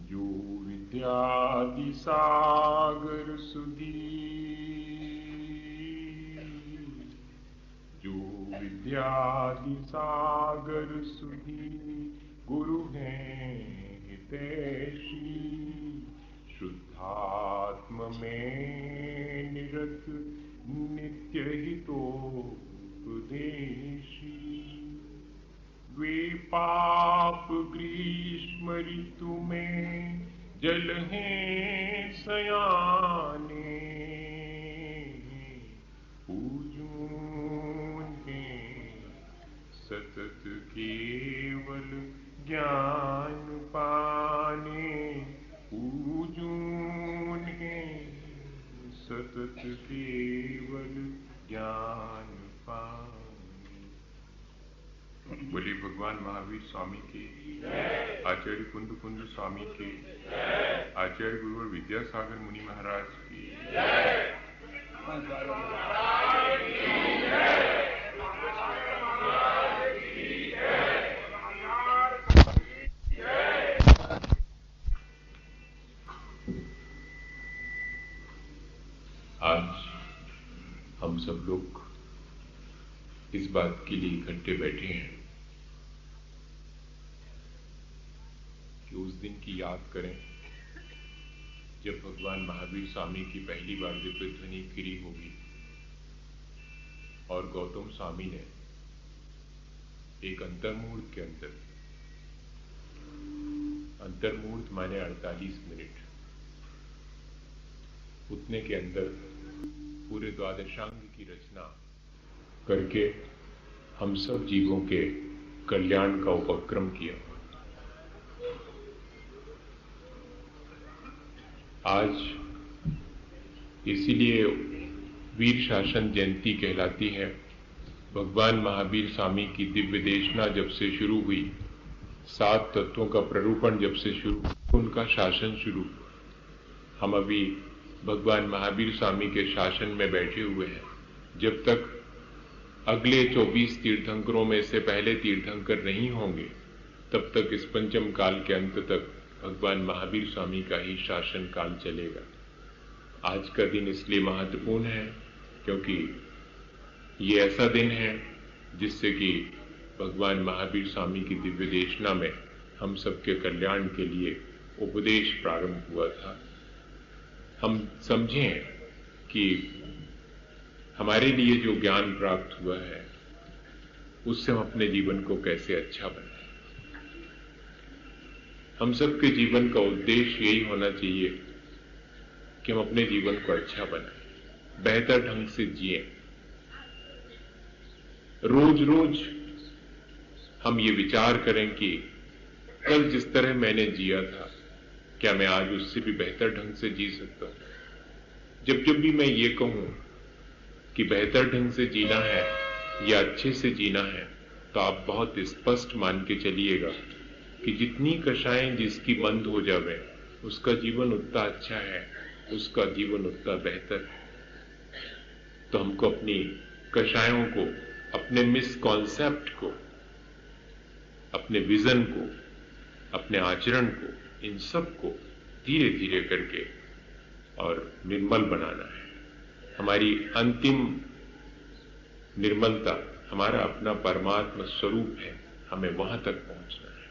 जो विद्यादि सागर सुधी, जो विद्यादि सागर सुधी, गुरु हैं हितैषी, शुद्धात्म में निरत नित्य हितोपदेशी। वे पाप ग्रीष्म ऋतु में जल हैं सयाने, पूजून हैं सतत केवल ज्ञान पाने, पूजून हैं सतत केवल ज्ञान पाने। बोले भगवान महावीर स्वामी के, आचार्य कुंद कुंद स्वामी के, आचार्य गुरुवर विद्यासागर मुनि महाराज की। आज हम सब लोग इस बात के लिए इकट्ठे बैठे हैं कि उस दिन की याद करें जब भगवान महावीर स्वामी की पहली बार दिव्य ध्वनि गिरी होगी और गौतम स्वामी ने एक अंतर्मुहूर्त के अंदर, अंतर्मुहूर्त माने 48 मिनट, उतने के अंदर पूरे द्वादशांग की रचना करके हम सब जीवों के कल्याण का उपक्रम किया। आज इसीलिए वीर शासन जयंती कहलाती है। भगवान महावीर स्वामी की दिव्य देशना जब से शुरू हुई, 7 तत्वों का प्ररूपण जब से शुरू, उनका शासन शुरू। हम अभी भगवान महावीर स्वामी के शासन में बैठे हुए हैं। जब तक अगले 24 तीर्थंकरों में से पहले तीर्थंकर नहीं होंगे, तब तक इस पंचम काल के अंत तक भगवान महावीर स्वामी का ही शासन काल चलेगा। आज का दिन इसलिए महत्वपूर्ण है क्योंकि ये ऐसा दिन है जिससे कि भगवान महावीर स्वामी की दिव्य देशना में हम सबके कल्याण के लिए उपदेश प्रारंभ हुआ था। हम समझें कि हमारे लिए जो ज्ञान प्राप्त हुआ है उससे हम अपने जीवन को कैसे अच्छा बनाएं। हम सबके जीवन का उद्देश्य यही होना चाहिए कि हम अपने जीवन को अच्छा बनाएं, बेहतर ढंग से जिएं। रोज रोज हम ये विचार करें कि कल जिस तरह मैंने जिया था, क्या मैं आज उससे भी बेहतर ढंग से जी सकता हूं। जब भी मैं ये कहूं कि बेहतर ढंग से जीना है या अच्छे से जीना है, तो आप बहुत स्पष्ट मान के चलिएगा कि जितनी कषायें जिसकी बंद हो जावे, उसका जीवन उतना अच्छा है, उसका जीवन उतना बेहतर है। तो हमको अपनी कषायों को, अपने मिसकॉन्सेप्ट को, अपने विजन को, अपने आचरण को, इन सब को धीरे धीरे करके और निर्मल बनाना है। हमारी अंतिम निर्मलता हमारा अपना परमात्मा स्वरूप है, हमें वहां तक पहुंचना है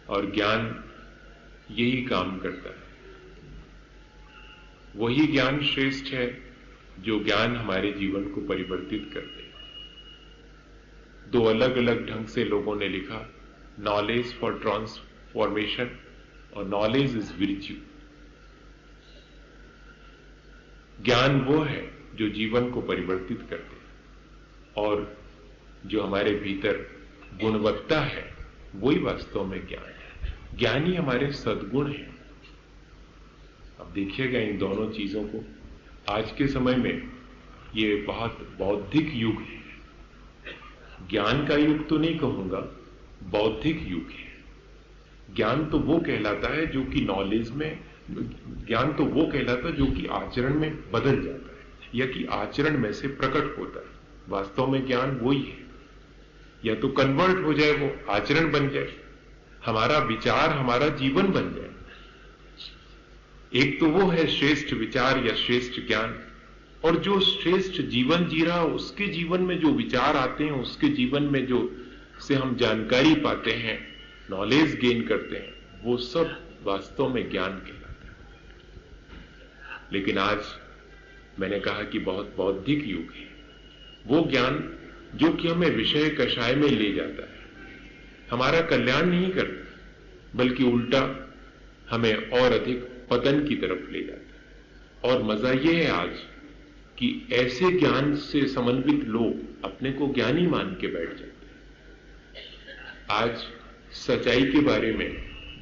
और ज्ञान यही काम करता है। वही ज्ञान श्रेष्ठ है जो ज्ञान हमारे जीवन को परिवर्तित कर दे। 2 अलग अलग ढंग से लोगों ने लिखा, नॉलेज फॉर ट्रांसफॉर्मेशन और नॉलेज इज विर्च्यू। ज्ञान वो है जो जीवन को परिवर्तित कर दे और जो हमारे भीतर गुणवत्ता है वही वास्तव में ज्ञान है। ज्ञान ही हमारे सद्गुण हैं। अब देखिएगा इन दोनों चीजों को। आज के समय में ये बहुत बौद्धिक युग है। ज्ञान का युग तो नहीं कहूंगा, बौद्धिक युग है। ज्ञान तो वो कहलाता है जो कि नॉलेज में, ज्ञान तो वो कहलाता है जो कि आचरण में बदल जाता है या कि आचरण में से प्रकट होता है। वास्तव में ज्ञान वही है, या तो कन्वर्ट हो जाए, वो आचरण बन जाए। हमारा विचार हमारा जीवन बन जाए। एक तो वो है श्रेष्ठ विचार या श्रेष्ठ ज्ञान, और जो श्रेष्ठ जीवन जी रहा उसके जीवन में जो विचार आते हैं, उसके जीवन में जो से हम जानकारी पाते हैं, नॉलेज गेन करते हैं, वो सब वास्तव में ज्ञान कहलाता है। लेकिन आज मैंने कहा कि बहुत बौद्धिक युग है। वो ज्ञान जो कि हमें विषय कषाय में ले जाता है, हमारा कल्याण नहीं करता, बल्कि उल्टा हमें और अधिक पतन की तरफ ले जाता है। और मजा यह है आज कि ऐसे ज्ञान से समन्वित लोग अपने को ज्ञानी मान के बैठ जाते हैं। आज सच्चाई के बारे में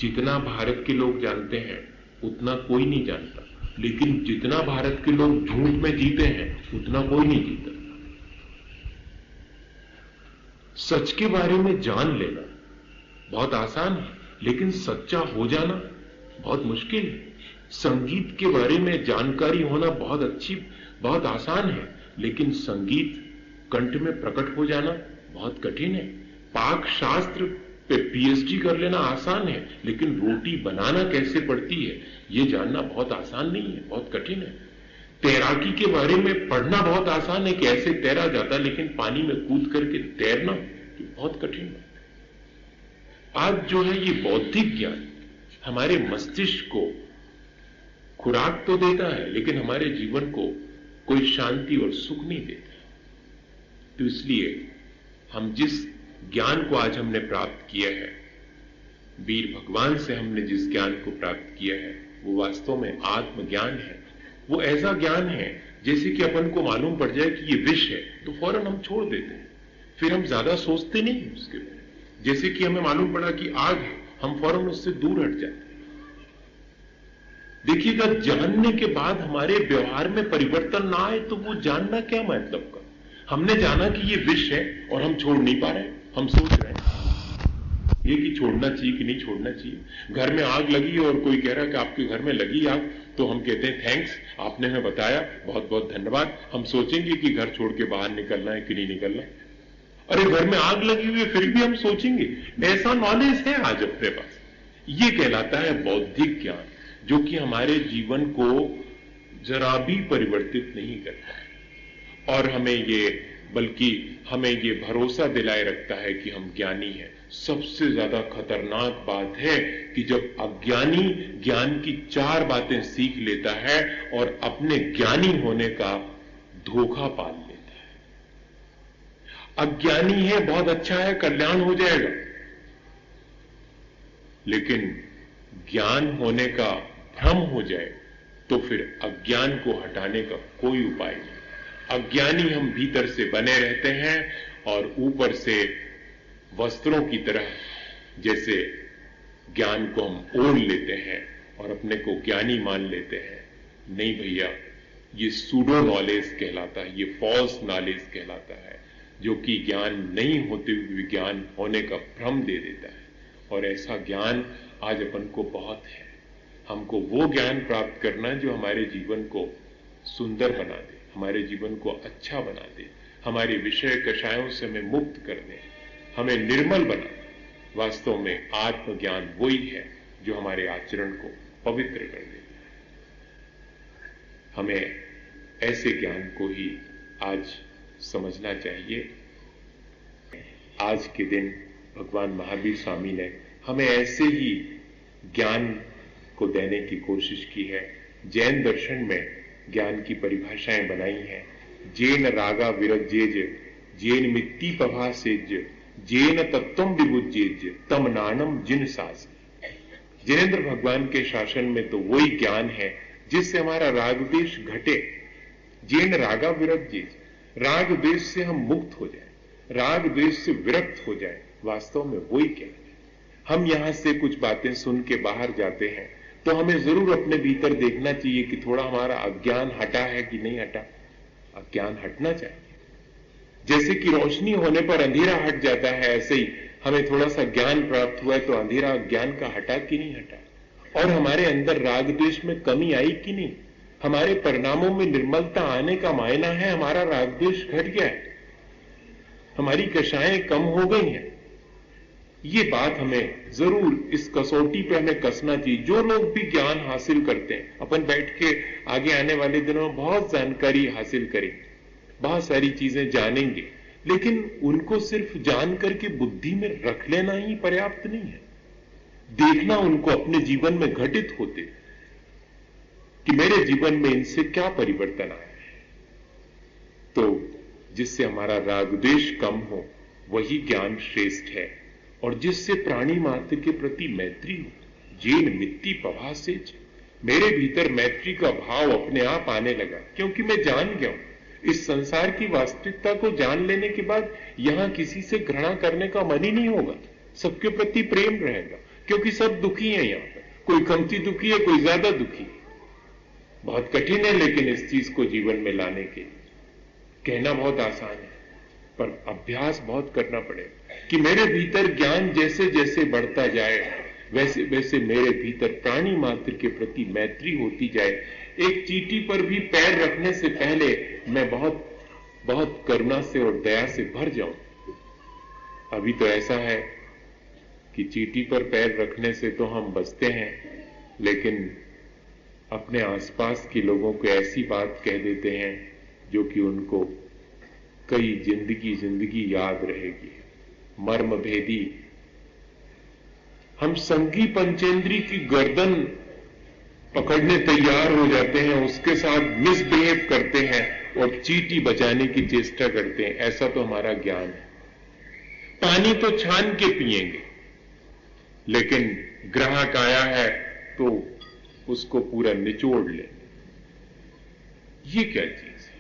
जितना भारत के लोग जानते हैं उतना कोई नहीं जानता, लेकिन जितना भारत के लोग झूठ में जीते हैं उतना कोई नहीं जीता। सच के बारे में जान लेना बहुत आसान है, लेकिन सच्चा हो जाना बहुत मुश्किल है। संगीत के बारे में जानकारी होना बहुत आसान है, लेकिन संगीत कंठ में प्रकट हो जाना बहुत कठिन है। पाक शास्त्र पे पीएचडी कर लेना आसान है, लेकिन रोटी बनाना कैसे पड़ती है ये जानना बहुत आसान नहीं है, बहुत कठिन है। तैराकी के बारे में पढ़ना बहुत आसान है कि ऐसे तैरा जाता, लेकिन पानी में कूद करके तैरना बहुत कठिन है। आज जो है ये बौद्धिक ज्ञान हमारे मस्तिष्क को खुराक तो देता है, लेकिन हमारे जीवन को कोई शांति और सुख नहीं देता। तो इसलिए हम जिस ज्ञान को आज हमने प्राप्त किया है, वीर भगवान से हमने जिस ज्ञान को प्राप्त किया है, वो वास्तव में आत्मज्ञान है। वो ऐसा ज्ञान है जैसे कि अपन को मालूम पड़ जाए कि ये विष है तो फौरन हम छोड़ देते हैं, फिर हम ज्यादा सोचते नहीं उसके बारे में। जैसे कि हमें मालूम पड़ा कि आग है, हम फौरन उससे दूर हट जाते हैं। देखिएगा, जानने के बाद हमारे व्यवहार में परिवर्तन ना आए तो वो जानना क्या मतलब का। हमने जाना कि ये विष है और हम छोड़ नहीं पा रहे, हम सोच रहे हैं ये कि छोड़ना चाहिए कि नहीं छोड़ना चाहिए। घर में आग लगी और कोई कह रहा है कि आपके घर में लगी आग, तो हम कहते हैं थैंक्स, आपने हमें बताया, बहुत बहुत धन्यवाद। हम सोचेंगे कि घर छोड़ के बाहर निकलना है कि नहीं निकलना। अरे घर में आग लगी हुई है फिर भी हम सोचेंगे। ऐसा नॉलेज है आज अपने पास। ये कहलाता है बौद्धिक ज्ञान, जो कि हमारे जीवन को जरा भी परिवर्तित नहीं करता है और बल्कि हमें ये भरोसा दिलाए रखता है कि हम ज्ञानी हैं। सबसे ज्यादा खतरनाक बात है कि जब अज्ञानी ज्ञान की 4 बातें सीख लेता है और अपने ज्ञानी होने का धोखा पाल लेता है। अज्ञानी है, बहुत अच्छा है, कल्याण हो जाएगा, लेकिन ज्ञान होने का भ्रम हो जाए तो फिर अज्ञान को हटाने का कोई उपाय नहीं। अज्ञानी हम भीतर से बने रहते हैं और ऊपर से वस्त्रों की तरह जैसे ज्ञान को हम ओढ़ लेते हैं और अपने को ज्ञानी मान लेते हैं। नहीं भैया, ये सूडो नॉलेज कहलाता है, ये फॉल्स नॉलेज कहलाता है, जो कि ज्ञान नहीं होते हुए ज्ञान होने का भ्रम दे देता है। और ऐसा ज्ञान आज अपन को बहुत है। हमको वो ज्ञान प्राप्त करना है जो हमारे जीवन को सुंदर बना दे, हमारे जीवन को अच्छा बना दे, हमारे विषय कषायों से हमें मुक्त कर दे, हमें निर्मल बना दे। वास्तव में आत्मज्ञान वही है जो हमारे आचरण को पवित्र कर देता है। हमें ऐसे ज्ञान को ही आज समझना चाहिए। आज के दिन भगवान महावीर स्वामी ने हमें ऐसे ही ज्ञान को देने की कोशिश की है। जैन दर्शन में ज्ञान की परिभाषाएं बनाई हैं। जेन रागा विरजेज, जेन मित्ति पभासेज, जेन तत्वम विभुजेज, तम नानम जिन सास। जिनेन्द्र भगवान के शासन में तो वही ज्ञान है जिससे हमारा राग द्वेष घटे। जेन रागा विरजेज, राग द्वेष से हम मुक्त हो जाए, राग द्वेष से विरक्त हो जाए, वास्तव में वही ज्ञान है। हम यहां से कुछ बातें सुन के बाहर जाते हैं तो हमें जरूर अपने भीतर देखना चाहिए कि थोड़ा हमारा अज्ञान हटा है कि नहीं हटा। अज्ञान हटना चाहिए। जैसे कि रोशनी होने पर अंधेरा हट जाता है, ऐसे ही हमें थोड़ा सा ज्ञान प्राप्त हुआ है तो अंधेरा ज्ञान का हटा कि नहीं हटा। और हमारे अंदर राग द्वेष में कमी आई कि नहीं। हमारे परिणामों में निर्मलता आने का मायना है हमारा राग द्वेष घट गया है, हमारी कषाएं कम हो गई हैं। ये बात हमें जरूर इस कसौटी पे हमें कसना चाहिए। जो लोग भी ज्ञान हासिल करते हैं, अपन बैठ के आगे आने वाले दिनों में बहुत जानकारी हासिल करेंगे, बहुत सारी चीजें जानेंगे, लेकिन उनको सिर्फ जान करके बुद्धि में रख लेना ही पर्याप्त नहीं है। देखना उनको अपने जीवन में घटित होते कि मेरे जीवन में इनसे क्या परिवर्तन आया है, तो जिससे हमारा राग द्वेष कम हो वही ज्ञान श्रेष्ठ है, और जिससे प्राणी मात्र के प्रति मैत्री हो। जेन मित्ती पभासेच, मेरे भीतर मैत्री का भाव अपने आप आने लगा, क्योंकि मैं जान गया हूं इस संसार की वास्तविकता को। जान लेने के बाद यहां किसी से घृणा करने का मन ही नहीं होगा, सबके प्रति प्रेम रहेगा, क्योंकि सब दुखी हैं। यहां पर कोई कमती दुखी है, कोई ज्यादा दुखी है। बहुत कठिन है लेकिन इस चीज को जीवन में लाने के लिए। कहना बहुत आसान है पर अभ्यास बहुत करना पड़ेगा कि मेरे भीतर ज्ञान जैसे जैसे बढ़ता जाए वैसे वैसे मेरे भीतर प्राणी मात्र के प्रति मैत्री होती जाए। एक चींटी पर भी पैर रखने से पहले मैं बहुत बहुत करुणा से और दया से भर जाऊं। अभी तो ऐसा है कि चींटी पर पैर रखने से तो हम बचते हैं, लेकिन अपने आसपास के लोगों को ऐसी बात कह देते हैं जो कि उनको कई जिंदगी याद रहेगी। मर्म भेदी हम संगी पंचेंद्री की गर्दन पकड़ने तैयार हो जाते हैं, उसके साथ मिसबिहेव करते हैं और चींटी बचाने की चेष्टा करते हैं। ऐसा तो हमारा ज्ञान है। पानी तो छान के पिएंगे, लेकिन ग्राहक आया है तो उसको पूरा निचोड़ ले। ये क्या चीज है?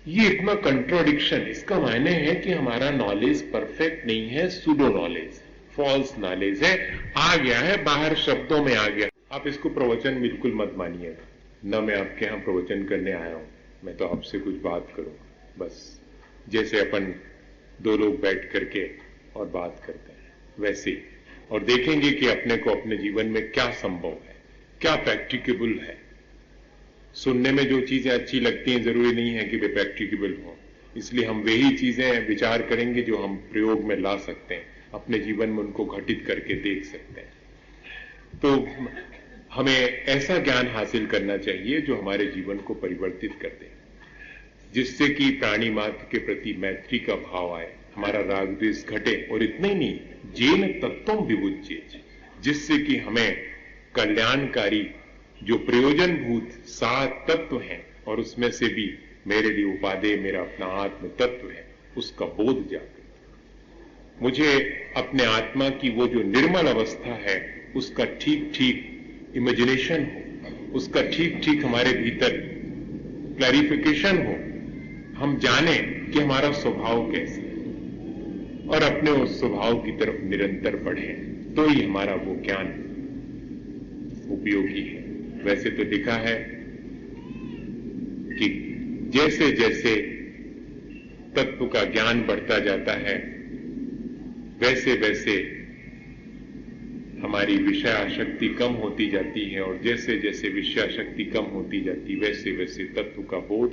ये इतना कंट्रोडिक्शन। इसका मायने है कि हमारा नॉलेज परफेक्ट नहीं है, सूडो नॉलेज, फॉल्स नॉलेज है, आ गया है, बाहर शब्दों में आ गया। आप इसको प्रवचन बिल्कुल मत मानिएगा, न मैं आपके यहां प्रवचन करने आया हूं, मैं तो आपसे कुछ बात करूंगा। बस जैसे अपन दो लोग बैठ करके और बात करते हैं वैसे ही, और देखेंगे कि अपने को अपने जीवन में क्या संभव है, क्या प्रैक्टिकेबल है। सुनने में जो चीजें अच्छी लगती हैं जरूरी नहीं है कि वे प्रैक्टिकेबल हो, इसलिए हम वही चीजें विचार करेंगे जो हम प्रयोग में ला सकते हैं, अपने जीवन में उनको घटित करके देख सकते हैं। तो हमें ऐसा ज्ञान हासिल करना चाहिए जो हमारे जीवन को परिवर्तित कर दे, जिससे कि प्राणी मात्र के प्रति मैत्री का भाव आए, हमारा राग द्वेष घटे। और इतना ही नहीं, जेन तत्वम विबुध्येत, जिससे कि हमें कल्याणकारी जो प्रयोजनभूत 7 तत्व हैं, और उसमें से भी मेरे लिए उपादेय मेरा अपना आत्म तत्व है, उसका बोध जागृत, मुझे अपने आत्मा की वो जो निर्मल अवस्था है उसका ठीक ठीक इमेजिनेशन हो, उसका ठीक ठीक हमारे भीतर क्लैरिफिकेशन हो, हम जाने कि हमारा स्वभाव कैसा है और अपने उस स्वभाव की तरफ निरंतर बढ़े, तो ही हमारा वो ज्ञान उपयोगी है। वैसे तो लिखा है कि जैसे जैसे तत्व का ज्ञान बढ़ता जाता है वैसे वैसे हमारी विषयाशक्ति कम होती जाती है, और जैसे जैसे विषयाशक्ति कम होती जाती वैसे वैसे तत्व का बोध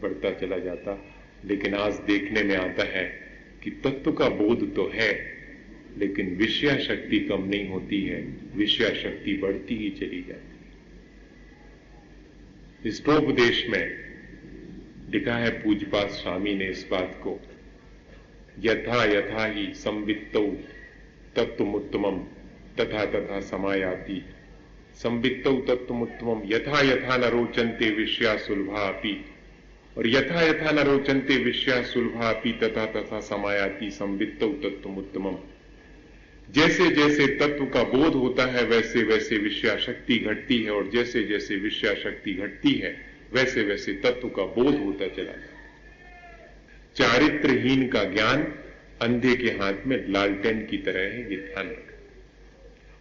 बढ़ता चला जाता। लेकिन आज देखने में आता है कि तत्व का बोध तो है लेकिन विषयाशक्ति कम नहीं होती है, विषयाशक्ति बढ़ती ही चली जाती। इस उपदेश में लिखा है पूज्यपाद स्वामी ने इस बात को, यथा यथा ही संवित्तौ तत्वमुत्तमम् तथा तथा समायाति, संवित्तौ तत्वमुत्तमम् यथा यथा न रोचन्ते विषया सुलभा अपि, और यथा यथा न रोचन्ते विषया सुलभा अपि तथा तथा समायाति संवित्तौ तत्वमुत्तमम्। जैसे जैसे तत्व का बोध होता है वैसे वैसे विषयाशक्ति घटती है, और जैसे जैसे विषयाशक्ति घटती है वैसे वैसे तत्व का बोध होता चला जाता है। चारित्रहीन का ज्ञान अंधे के हाथ में लालटेन की तरह है, ये ध्यान रखना।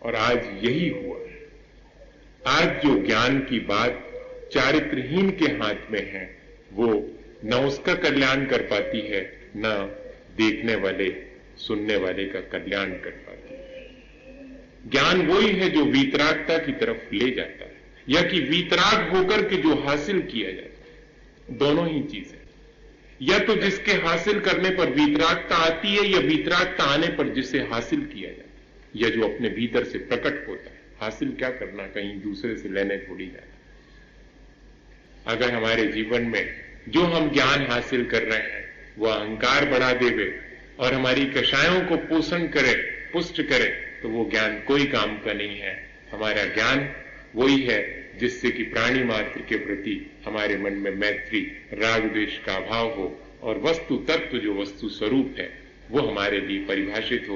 और आज यही हुआ। आज जो ज्ञान की बात चारित्रहीन के हाथ में है वो न उसका कल्याण कर पाती है, न देखने वाले सुनने वाले का कल्याण कर पाती है। ज्ञान वही है जो वीतरागता की तरफ ले जाता है, या कि वीतराग होकर के जो हासिल किया जाता है, दोनों ही चीजें। या तो जिसके हासिल करने पर वीतरागता आती है, या वीतरागता आने पर जिसे हासिल किया जाता है, या जो अपने भीतर से प्रकट होता है। हासिल क्या करना, कहीं दूसरे से लेने थोड़ी जाना। अगर हमारे जीवन में जो हम ज्ञान हासिल कर रहे हैं वह अहंकार बढ़ा देवे और हमारी कषायों को पोषण करे, पुष्ट करे, तो वो ज्ञान कोई काम का नहीं है। हमारा ज्ञान वही है जिससे कि प्राणी मात्र के प्रति हमारे मन में मैत्री, राग द्वेष का अभाव हो और वस्तु तत्व जो वस्तु स्वरूप है वो हमारे लिए परिभाषित हो।